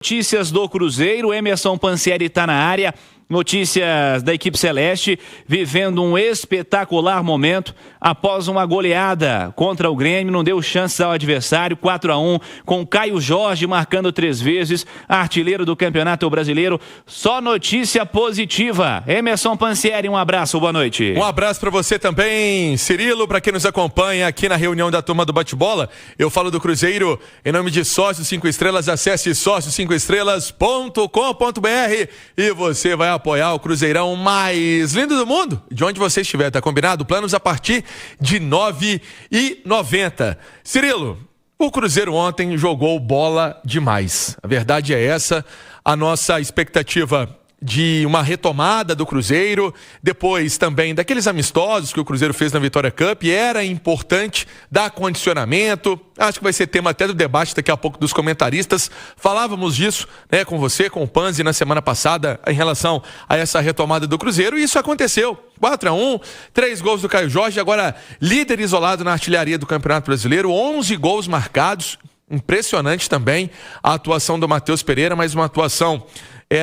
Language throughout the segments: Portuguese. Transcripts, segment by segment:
Notícias do Cruzeiro, Emerson Pansieri está na área. Notícias da equipe celeste, vivendo um espetacular momento após uma goleada contra o Grêmio, não deu chances ao adversário, 4-1, com Caio Jorge marcando 3 vezes, artilheiro do Campeonato Brasileiro. Só notícia positiva. Emerson Pansieri, um abraço, boa noite. Um abraço para você também, Cirilo, para quem nos acompanha aqui na reunião da turma do Bate-Bola. Eu falo do Cruzeiro em nome de Sócio 5 Estrelas, acesse sócio5estrelas.com.br e você vai apoiar o Cruzeirão mais lindo do mundo, de onde você estiver, tá combinado? Planos a partir de R$ 9,90. Cirilo, o Cruzeiro ontem jogou bola demais. A verdade é essa, a nossa expectativa de uma retomada do Cruzeiro, depois também daqueles amistosos que o Cruzeiro fez na Vitória Cup, era importante dar condicionamento. Acho que vai ser tema até do debate daqui a pouco dos comentaristas. Falávamos disso, né, com você, com o Panzi na semana passada em relação a essa retomada do Cruzeiro, e isso aconteceu. 4-1, 3 gols do Caio Jorge, agora líder isolado na artilharia do Campeonato Brasileiro, 11 gols marcados. Impressionante também a atuação do Matheus Pereira, mas uma atuação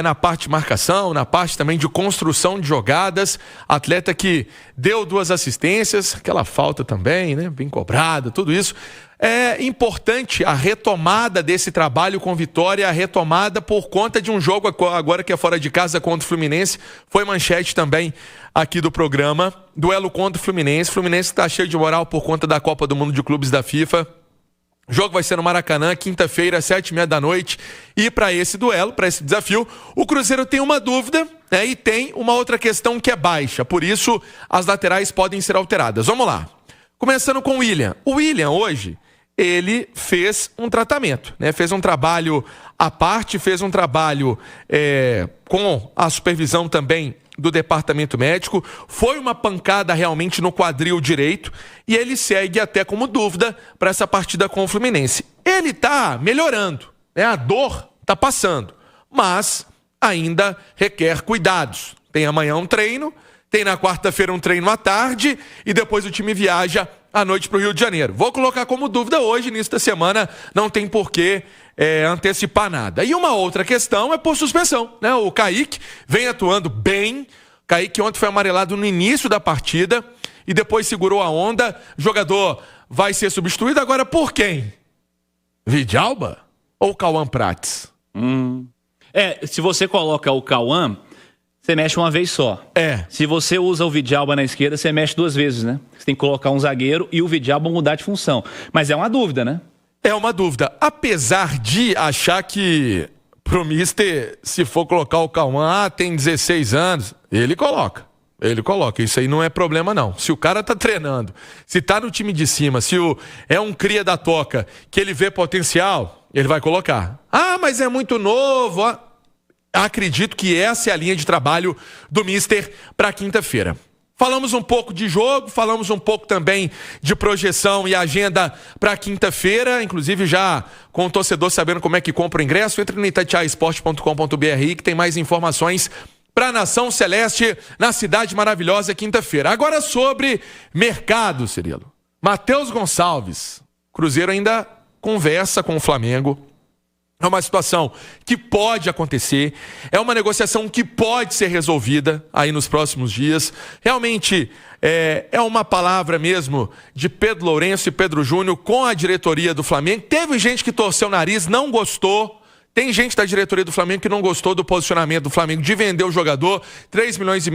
na parte de marcação, na parte também de construção de jogadas. Atleta que deu 2 assistências, aquela falta também, né? Bem cobrada, tudo isso. É importante a retomada desse trabalho com vitória, a retomada por conta de um jogo agora que é fora de casa contra o Fluminense. Foi manchete também aqui do programa. Duelo contra o Fluminense. Fluminense está cheio de moral por conta da Copa do Mundo de Clubes da FIFA. O jogo vai ser no Maracanã, quinta-feira, 7h30 da noite. E para esse duelo, para esse desafio, o Cruzeiro tem uma dúvida, né, e tem uma outra questão que é baixa. Por isso, as laterais podem ser alteradas. Vamos lá. Começando com o William. O William, hoje, ele fez um tratamento, né? Fez um trabalho à parte, fez um trabalho com a supervisão também do departamento médico. Foi uma pancada realmente no quadril direito e ele segue até como dúvida para essa partida com o Fluminense. Ele está melhorando, né? A dor está passando, mas ainda requer cuidados. Tem amanhã um treino, tem na quarta-feira um treino à tarde e depois o time viaja à noite para o Rio de Janeiro. Vou colocar como dúvida hoje, início da semana, não tem porquê antecipar nada. E uma outra questão é por suspensão, né? O Kaique vem atuando bem. Kaique ontem foi amarelado no início da partida e depois segurou a onda. O jogador vai ser substituído agora por quem? Vidalba ou Cauã Prates? Se você coloca o Cauã, você mexe uma vez só. Se você usa o Vidalba na esquerda, você mexe 2 vezes, né? Você tem que colocar um zagueiro e o Vidalba mudar de função. Mas é uma dúvida, né? É uma dúvida. Apesar de achar que pro mister, se for colocar o Cauã, tem 16 anos, ele coloca. Ele coloca. Isso aí não é problema, não. Se o cara tá treinando, se tá no time de cima, se é um cria da toca, que ele vê potencial, ele vai colocar. Ah, mas é muito novo. Acredito que essa é a linha de trabalho do mister para quinta-feira. Falamos um pouco de jogo, falamos um pouco também de projeção e agenda para quinta-feira, inclusive já com o torcedor sabendo como é que compra o ingresso. Entre no itatiaesporte.com.br que tem mais informações para a Nação Celeste na Cidade Maravilhosa quinta-feira. Agora sobre mercado, Cirilo. Matheus Gonçalves, Cruzeiro ainda conversa com o Flamengo. É uma situação que pode acontecer, é uma negociação que pode ser resolvida aí nos próximos dias. Realmente é uma palavra mesmo de Pedro Lourenço e Pedro Júnior com a diretoria do Flamengo. Teve gente que torceu o nariz, não gostou. Tem gente da diretoria do Flamengo que não gostou do posicionamento do Flamengo de vender o jogador, 3,5 milhões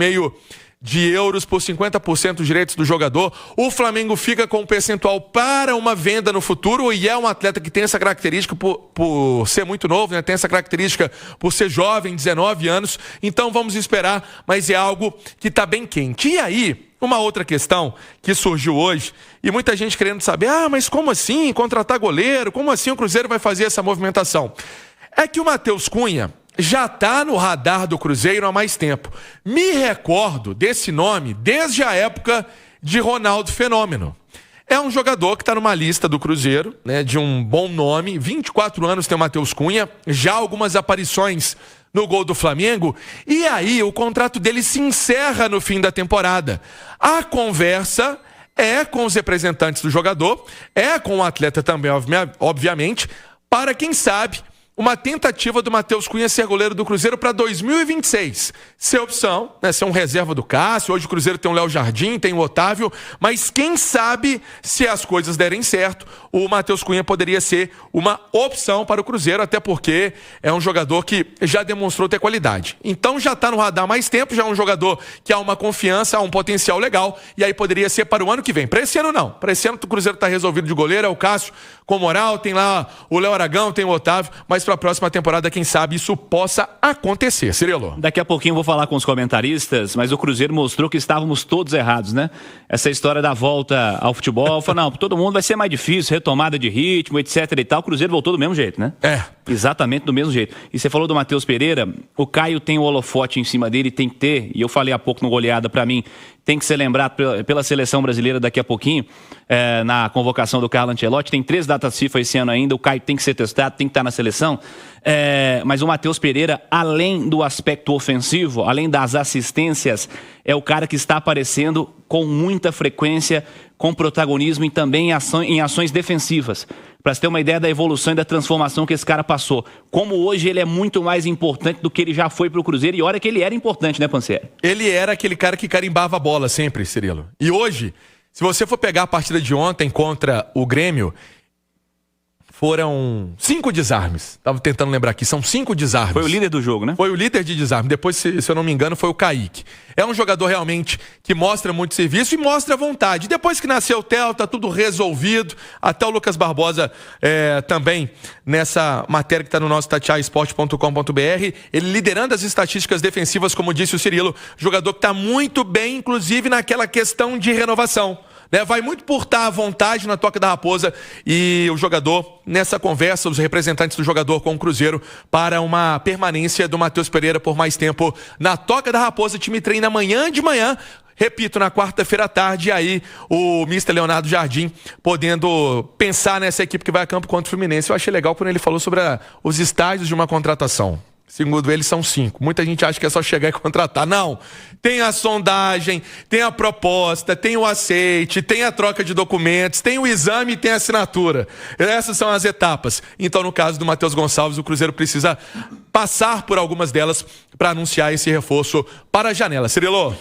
de euros por 50% dos direitos do jogador. O Flamengo fica com um percentual para uma venda no futuro e é um atleta que tem essa característica por ser muito novo, né? Tem essa característica por ser jovem, 19 anos. Então vamos esperar, mas é algo que está bem quente. E aí, uma outra questão que surgiu hoje e muita gente querendo saber, mas como assim contratar goleiro? Como assim o Cruzeiro vai fazer essa movimentação? É que o Matheus Cunha já está no radar do Cruzeiro há mais tempo. Me recordo desse nome desde a época de Ronaldo Fenômeno. É um jogador que está numa lista do Cruzeiro, né, de um bom nome. 24 anos tem o Matheus Cunha, já algumas aparições no gol do Flamengo. E aí o contrato dele se encerra no fim da temporada. A conversa é com os representantes do jogador, é com o atleta também, obviamente, para quem sabe uma tentativa do Matheus Cunha ser goleiro do Cruzeiro para 2026. Ser opção, né, ser um reserva do Cássio. Hoje o Cruzeiro tem o Léo Jardim, tem o Otávio, mas quem sabe, se as coisas derem certo, o Matheus Cunha poderia ser uma opção para o Cruzeiro, até porque é um jogador que já demonstrou ter qualidade. Então já está no radar há mais tempo, já é um jogador que há uma confiança, há um potencial legal, e aí poderia ser para o ano que vem. Para esse ano não. Para esse ano o Cruzeiro está resolvido de goleiro, é o Cássio com moral, tem lá o Léo Aragão, tem o Otávio, mas para a próxima temporada, quem sabe isso possa acontecer. Cirilo. Daqui a pouquinho eu vou falar com os comentaristas, mas o Cruzeiro mostrou que estávamos todos errados, né? Essa história da volta ao futebol, falou, não, todo mundo vai ser mais difícil, retomada de ritmo, etc e tal. O Cruzeiro voltou do mesmo jeito, né? É. Exatamente do mesmo jeito. E você falou do Matheus Pereira, o Caio tem o holofote em cima dele, tem que ter, e eu falei há pouco no Goleada pra mim, tem que ser lembrado pela seleção brasileira daqui a pouquinho, na convocação do Carlo Ancelotti. Tem 3 datas FIFA esse ano ainda, o Caio tem que ser testado, tem que estar na seleção. Mas o Matheus Pereira, além do aspecto ofensivo, além das assistências, é o cara que está aparecendo com muita frequência, com protagonismo e também em ações defensivas. Para você ter uma ideia da evolução e da transformação que esse cara passou. Como hoje ele é muito mais importante do que ele já foi para o Cruzeiro. E olha que ele era importante, né, Pansieri? Ele era aquele cara que carimbava a bola sempre, Cirilo. E hoje, se você for pegar a partida de ontem contra o Grêmio, foram 5 desarmes. Estava tentando lembrar aqui, são 5 desarmes. Foi o líder do jogo, né? Foi o líder de desarme. Depois, se eu não me engano, foi o Kaique. É um jogador realmente que mostra muito serviço e mostra vontade. Depois que nasceu o Theo, tá tudo resolvido. Até o Lucas Barbosa também, nessa matéria que está no nosso tatiaesporte.com.br, ele liderando as estatísticas defensivas, como disse o Cirilo, jogador que está muito bem, inclusive naquela questão de renovação. Vai muito por estar à vontade na Toca da Raposa, e o jogador, nessa conversa, os representantes do jogador com o Cruzeiro, para uma permanência do Matheus Pereira por mais tempo na Toca da Raposa. O time treina amanhã de manhã, repito, na quarta-feira à tarde, e aí o mister Leonardo Jardim podendo pensar nessa equipe que vai a campo contra o Fluminense. Eu achei legal quando ele falou sobre os estágios de uma contratação. Segundo ele, são 5. Muita gente acha que é só chegar e contratar. Não. Tem a sondagem, tem a proposta, tem o aceite, tem a troca de documentos, tem o exame e tem a assinatura. Essas são as etapas. Então, no caso do Matheus Gonçalves, o Cruzeiro precisa passar por algumas delas para anunciar esse reforço para a janela. Cirilo.